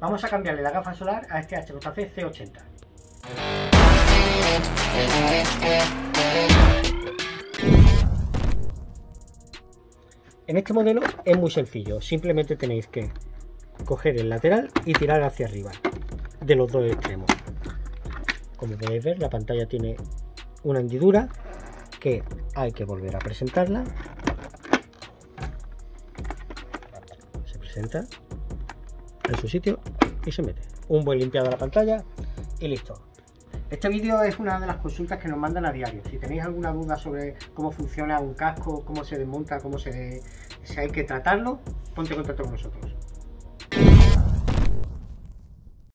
Vamos a cambiarle la gafa solar a este HJC C80. En este modelo es muy sencillo, simplemente tenéis que coger el lateral y tirar hacia arriba de los dos extremos. Como podéis ver, la pantalla tiene una hendidura que hay que volver a presentarla. Se presenta en su sitio y se mete. Un buen limpiado a la pantalla y listo. Este vídeo es una de las consultas que nos mandan a diario. Si tenéis alguna duda sobre cómo funciona un casco, cómo se desmonta, si hay que tratarlo, ponte en contacto con nosotros.